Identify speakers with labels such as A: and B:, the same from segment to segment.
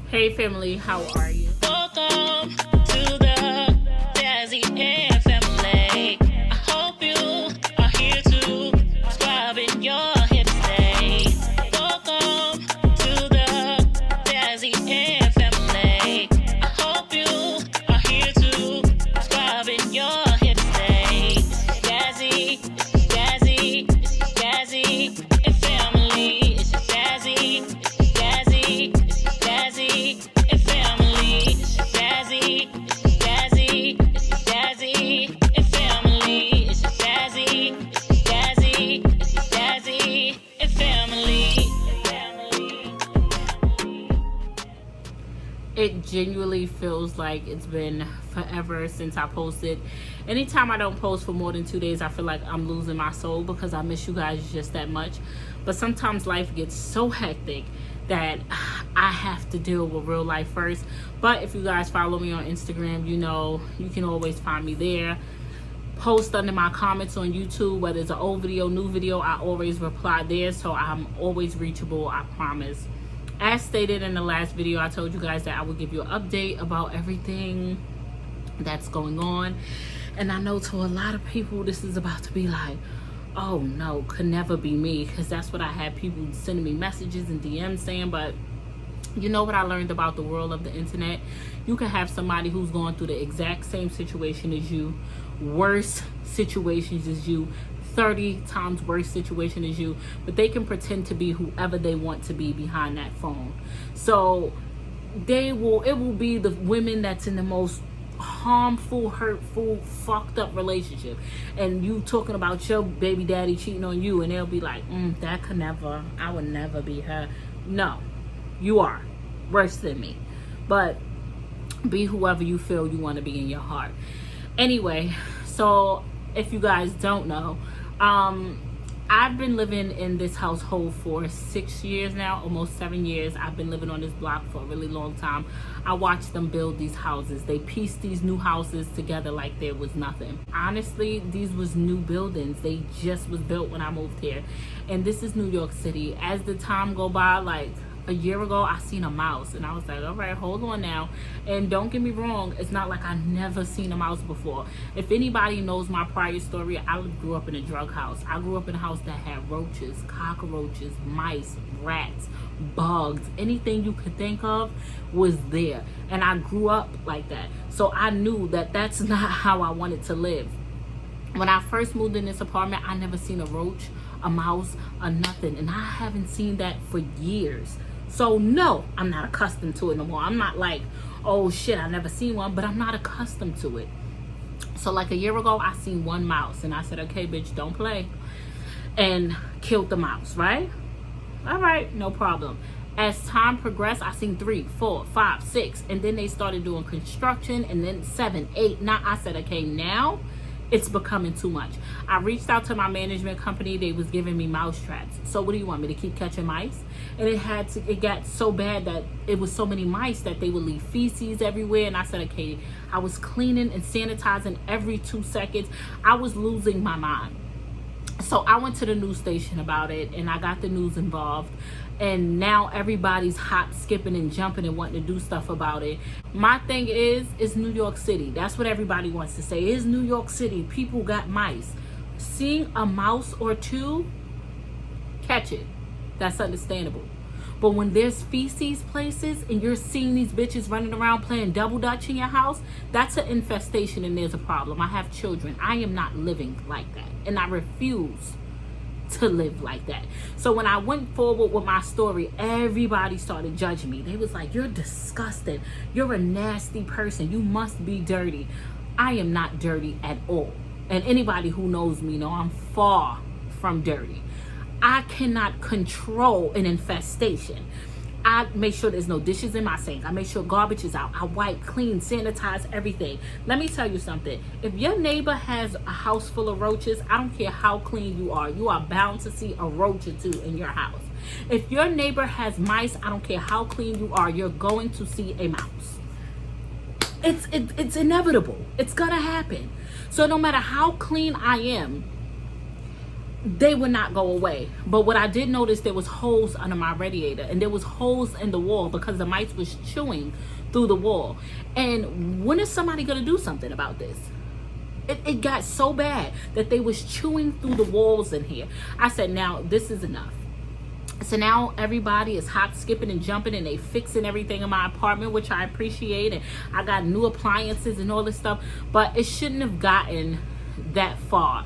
A: Hey family, how are you?
B: Welcome to the Jazzy and family. I hope you are here to subscribe in your hip stay. Welcome to the Jazzy and family. I hope you are here to subscribe in your hip stay. Jazzy, Jazzy, Jazzy and family. It's Jazzy, Jazzy, Jazzy and family. It's Jazzy, Jazzy, Jazzy and family. It's Jazzy, Jazzy, Jazzy and family.
A: It genuinely feels like it's been forever since I posted. Anytime I don't post for more than 2 days, I feel like I'm losing my soul because I miss you guys just that much. But sometimes life gets so hectic that I have to deal with real life first. But if you guys follow me on Instagram, you know you can always find me there. Post under my comments on YouTube, whether it's an old video, new video, I always reply there. So I'm always reachable, I promise. As stated in the last video, I told you guys that I would give you an update about everything that's going on. And I know to a lot of people, this is about to be like, oh no, could never be me. Because that's what I had people sending me messages and DMs saying. But you know what I learned about the world of the internet? You can have somebody who's going through the exact same situation as you, worse situations as you, 30 times worse situation as you, but they can pretend to be whoever they want to be behind that phone. So it will be the women that's in the most harmful, hurtful, fucked up relationship, and you talking about your baby daddy cheating on you, and they'll be like, that could never, I would never be her. No, you are worse than me. But be whoever you feel you want to be in your heart. Anyway, so if you guys don't know, I've been living in this household for 6 years now, almost 7 years. I've been living on this block for a really long time. I watched them build these houses. They pieced these new houses together like there was nothing. Honestly, these was new buildings. They just was built when I moved here. And this is New York City. As the time go by, like a year ago, I seen a mouse and I was like, all right, hold on now. And don't get me wrong, it's not like I never seen a mouse before. If anybody knows my prior story, I grew up in a drug house. I grew up in a house that had roaches, cockroaches, mice, rats, bugs, anything you could think of was there. And I grew up like that. So I knew that that's not how I wanted to live. When I first moved in this apartment, I never seen a roach, a mouse, or nothing. And I haven't seen that for years. So no, I'm not accustomed to it no more. I'm not like, oh shit, I never seen one, but I'm not accustomed to it. So like a year ago, I seen one mouse and I said, okay, bitch, don't play. And killed the mouse, right? All right, no problem. As time progressed, I seen 3, 4, 5, 6. And then they started doing construction and then 7, 8, 9. I said, okay, now it's becoming too much. I reached out to my management company. They was giving me mouse traps. So what do you want me to keep catching mice? And it got so bad that it was so many mice that they would leave feces everywhere. And I said, okay, I was cleaning and sanitizing every 2 seconds. I was losing my mind. So I went to the news station about it and I got the news involved. And now everybody's hop, skipping, and jumping and wanting to do stuff about it. My thing is, it's New York City. That's what everybody wants to say. It's New York City. People got mice. Seeing a mouse or two, catch it. That's understandable. But when there's feces places and you're seeing these bitches running around playing double dutch in your house, that's an infestation and there's a problem. I have children. I am not living like that. And I refuse to live like that. So when I went forward with my story, everybody started judging me. They was like, you're disgusting. You're a nasty person. You must be dirty. I am not dirty at all. And anybody who knows me know I'm far from dirty. I cannot control an infestation. I make sure there's no dishes in my sink. I make sure garbage is out. I wipe, clean, sanitize everything. Let me tell you something. If your neighbor has a house full of roaches, I don't care how clean you are bound to see a roach or two in your house. If your neighbor has mice, I don't care how clean you are, you're going to see a mouse. It's inevitable. It's gonna happen. So no matter how clean I am, they would not go away. But what I did notice, there was holes under my radiator, and there was holes in the wall because the mice was chewing through the wall. And when is somebody gonna do something about this? It got so bad that they was chewing through the walls in here. I said, now this is enough. So now everybody is hop, skipping, and jumping, and they fixing everything in my apartment, which I appreciate. And I got new appliances and all this stuff. But it shouldn't have gotten that far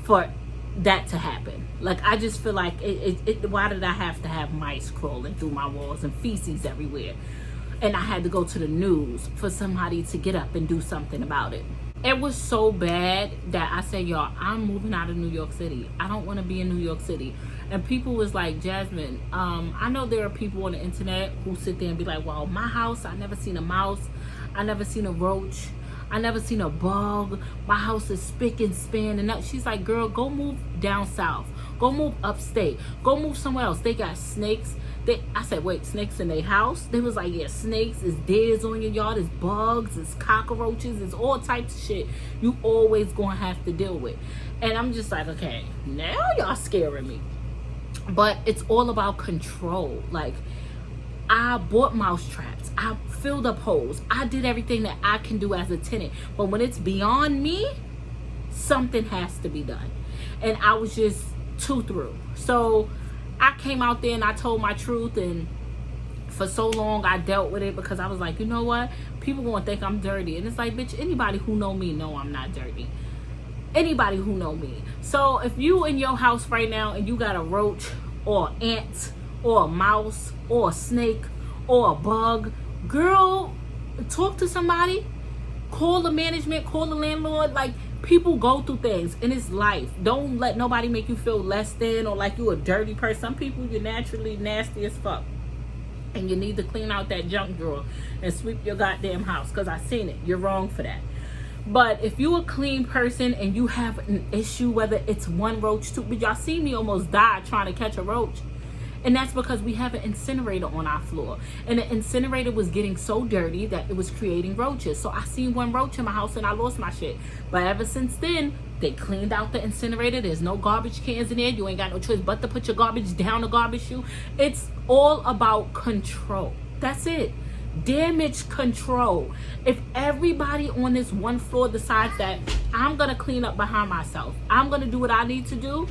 A: for that to happen. Like, I just feel like why did I have to have mice crawling through my walls and feces everywhere? And I had to go to the news for somebody to get up and do something about it. It was so bad that I said, y'all, I'm moving out of New York City. I don't want to be in New York City. And people was like, Jasmine, I know there are people on the internet who sit there and be like, well, my house, I never seen a mouse. I never seen a roach. I never seen a bug. My house is spick and span. And she's like, girl, go move down south. Go move upstate. Go move somewhere else. They got snakes. I said, wait, snakes in their house? They was like, yeah, snakes, is deers on your yard, is bugs, is cockroaches, is all types of shit you always gonna have to deal with. And I'm just like, okay, now y'all scaring me. But it's all about control. Like, I bought mouse traps. I filled up holes. I did everything that I can do as a tenant. But when it's beyond me, something has to be done. And I was just too through. So I came out there and I told my truth, and for so long I dealt with it because I was like, you know what? People gonna think I'm dirty. And it's like, bitch, anybody who know me know I'm not dirty. Anybody who know me. So if you in your house right now and you got a roach or ant or a mouse or a snake or a bug, girl, talk to somebody. Call the management, call the landlord. Like, people go through things and it's life. Don't let nobody make you feel less than or like you a dirty person. Some people, you're naturally nasty as fuck, and you need to clean out that junk drawer and sweep your goddamn house, because I seen it. You're wrong for that. But if you a clean person and you have an issue, whether it's one roach, two, but y'all see me almost die trying to catch a roach. And that's because we have an incinerator on our floor. And the incinerator was getting so dirty that it was creating roaches. So I seen one roach in my house and I lost my shit. But ever since then, they cleaned out the incinerator. There's no garbage cans in there. You ain't got no choice but to put your garbage down the garbage chute. It's all about control. That's it. Damage control. If everybody on this one floor decides that I'm going to clean up behind myself, I'm going to do what I need to do,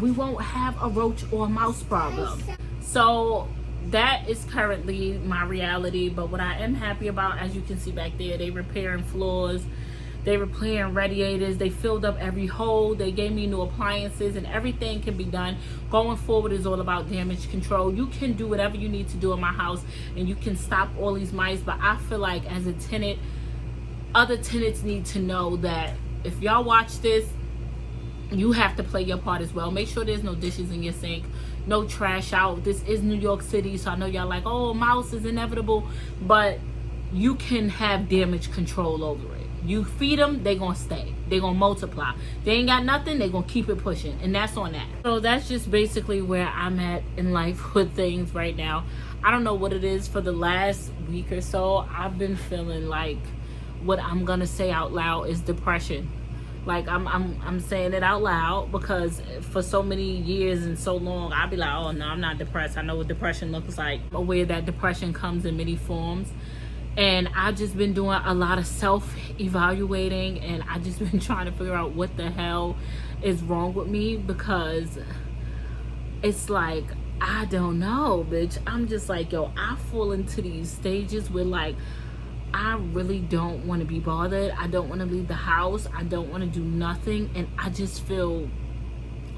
A: we won't have a roach or a mouse problem. So that is currently my reality. But what I am happy about, as you can see back there, they repairing floors, they repairing radiators, they filled up every hole, they gave me new appliances, and everything can be done. Going forward is all about damage control. You can do whatever you need to do in my house and you can stop all these mice. But I feel like as a tenant, other tenants need to know that if y'all watch this, you have to play your part as well. Make sure there's no dishes in your sink, no trash out. This is New York City, so I know y'all like, oh, mouse is inevitable, but you can have damage control over it. You feed them, they gonna stay, they gonna multiply. They ain't got nothing, they gonna keep it pushing, and that's on that. So that's just basically where I'm at in life with things right now. I don't know what it is. For the last week or so, I've been feeling like what I'm gonna say out loud is depression. Like, I'm saying it out loud because for so many years and so long, I'll be like, oh no, I'm not depressed. I know what depression looks like. I'm aware that depression comes in many forms. And I've just been doing a lot of self-evaluating, and I just been trying to figure out what the hell is wrong with me, because it's like, I don't know, bitch. I'm just like, yo, I fall into these stages where, like, I really don't want to be bothered. I don't want to leave the house. I don't want to do nothing. And I just feel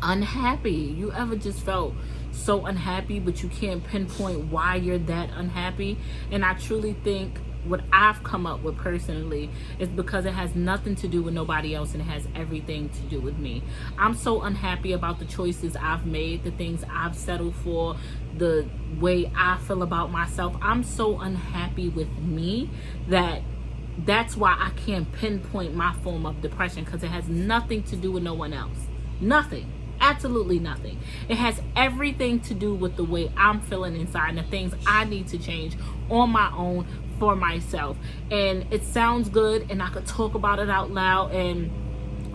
A: unhappy. You ever just felt so unhappy, but you can't pinpoint why you're that unhappy? And I truly think what I've come up with personally is because it has nothing to do with nobody else, and it has everything to do with me. I'm so unhappy about the choices I've made, the things I've settled for, the way I feel about myself. I'm so unhappy with me that's why I can't pinpoint my form of depression, because it has nothing to do with no one else. Nothing. Absolutely nothing. It has everything to do with the way I'm feeling inside and the things I need to change on my own for myself. And it sounds good and I could talk about it out loud, and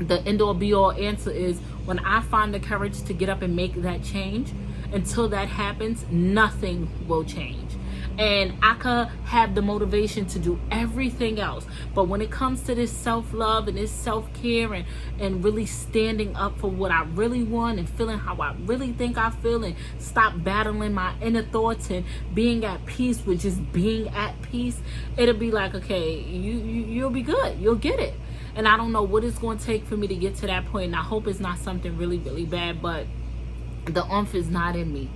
A: the end all be all answer is, When I find the courage to get up and make that change, until that happens, nothing will change. And I could have the motivation to do everything else, but when it comes to this self-love and this self-care and really standing up for what I really want and feeling how I really think I feel, and stop battling my inner thoughts and being at peace with just being at peace, it'll be like, okay, you'll be good, you'll get it. And I don't know what it's going to take for me to get to that point, and I hope it's not something really, really bad, but the oomph is not in me.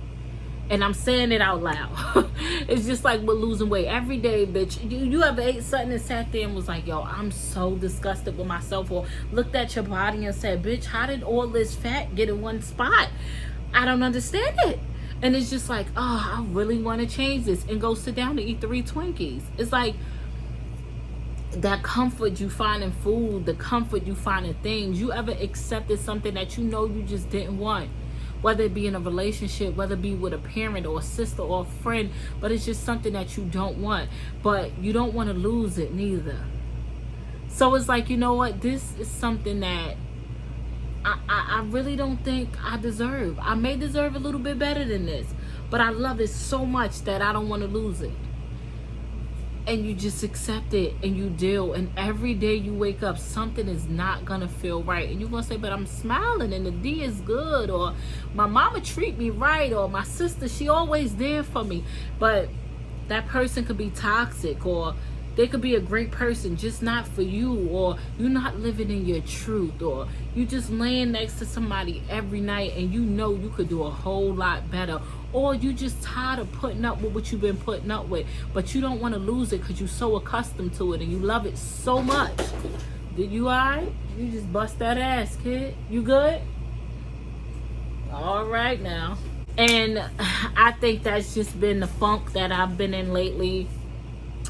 A: And I'm saying it out loud. It's just like with losing weight. Every day, bitch, you ever ate something and sat there and was like, yo, I'm so disgusted with myself, or looked at your body and said, bitch, how did all this fat get in one spot? I don't understand it. And it's just like, oh, I really want to change this, and go sit down and eat 3 Twinkies. It's like that comfort you find in food, the comfort you find in things. You ever accepted something that you know you just didn't want? Whether it be in a relationship, whether it be with a parent or a sister or a friend, but it's just something that you don't want, but you don't want to lose it neither. So it's like, you know what, this is something that I really don't think I deserve. I may deserve a little bit better than this, but I love it so much that I don't want to lose it. And you just accept it and you deal. And every day you wake up, something is not going to feel right. And you're going to say, but I'm smiling and the D is good. Or my mama treat me right. Or my sister, she always there for me. But that person could be toxic, or they could be a great person, just not for you. Or you're not living in your truth. Or you just laying next to somebody every night and you know you could do a whole lot better. Or you just tired of putting up with what you've been putting up with, but you don't want to lose it because you're so accustomed to it and you love it so much. Did you alright? You just bust that ass, kid. You good? All right now. And I think that's just been the funk that I've been in lately.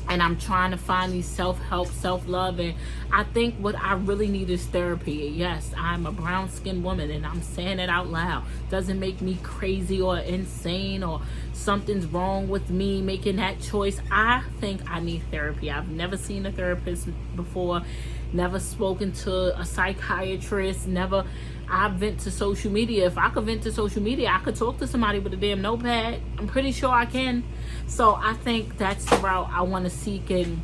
A: And I'm trying to find these self-help, self-love. And I think what I really need is therapy. Yes, I'm a brown-skinned woman, and I'm saying it out loud. Doesn't make me crazy or insane, or something's wrong with me making that choice. I think I need therapy. I've never seen a therapist before. Never spoken to a psychiatrist. Never. I vent to social media. If I could vent to social media, I could talk to somebody with a damn notepad. I'm pretty sure I can. So I think that's the route I want to seek, and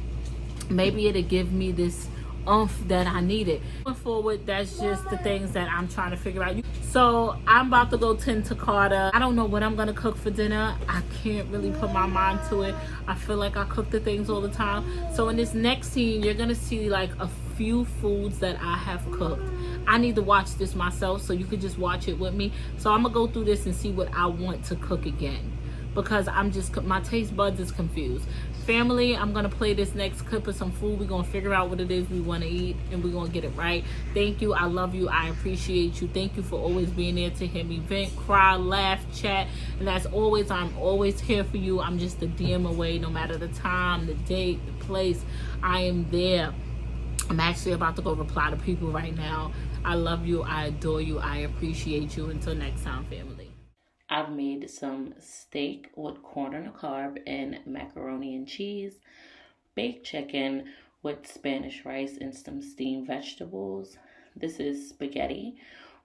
A: maybe it'll give me this oomph that I needed. Going forward, that's just the things that I'm trying to figure out. So I'm about to go tend to Karter. I don't know what I'm gonna cook for dinner. I can't really put my mind to it. I feel like I cook the things all the time. So in this next scene, you're gonna see like a few foods that I have cooked. I need to watch this myself, so you could just watch it with me. So I'm gonna go through this and see what I want to cook again, because my taste buds is confused. Family, I'm gonna play this next clip of some food. We're gonna figure out what it is we want to eat, and we're gonna get it right. Thank you. I love you. I appreciate you. Thank you for always being there to hear me vent, cry, laugh, chat. And as always, I'm always here for you. I'm just a DM away. No matter the time, the date, the place, I am there. I'm actually about to go reply to people right now. I love you. I adore you. I appreciate you. Until next time, family. I've made some steak with corn on the cob and macaroni and cheese, baked chicken with Spanish rice and some steamed vegetables. This is spaghetti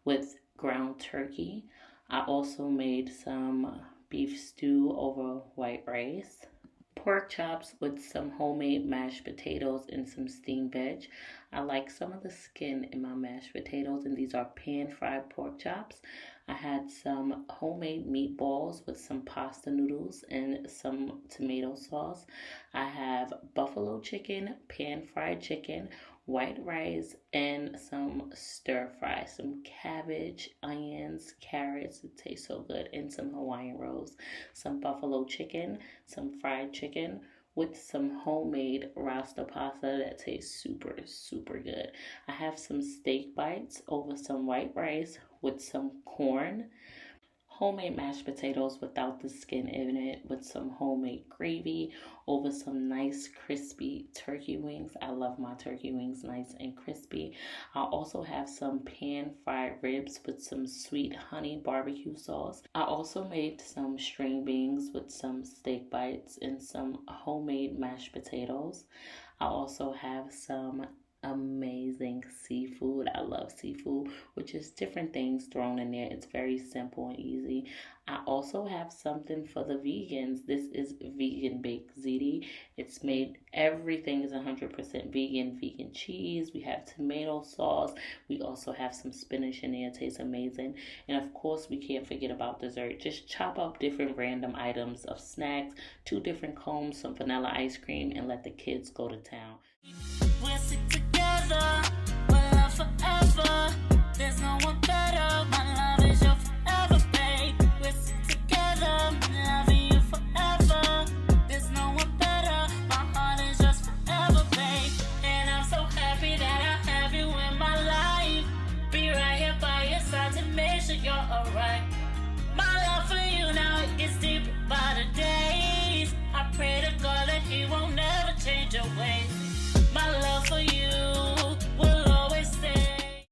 A: with ground turkey. I also made some beef stew over white rice. Pork chops with some homemade mashed potatoes and some steamed veg. I like some of the skin in my mashed potatoes, and these are pan-fried pork chops. I had some homemade meatballs with some pasta noodles and some tomato sauce. I have buffalo chicken, pan-fried chicken, white rice, and some stir fry, some cabbage, onions, carrots. It tastes so good. And some Hawaiian rolls, some buffalo chicken, some fried chicken with some homemade rasta pasta that tastes super, super good. I have some steak bites over some white rice with some corn, homemade mashed potatoes without the skin in it with some homemade gravy over some nice crispy turkey wings. I love my turkey wings nice and crispy. I also have some pan fried ribs with some sweet honey barbecue sauce. I also made some string beans with some steak bites and some homemade mashed potatoes. I also have some
C: amazing seafood. I love seafood, which is different things thrown in there. It's very simple and easy. I also have something for the vegans. This is vegan baked ziti. It's made, everything is 100% vegan cheese. We have tomato sauce. We also have some spinach in there. It tastes amazing. And of course, we can't forget about dessert. Just chop up different random items of snacks, 2 different combs, some vanilla ice cream, and let the kids go to town.
B: We'll stick together, we'll love forever. There's no one better.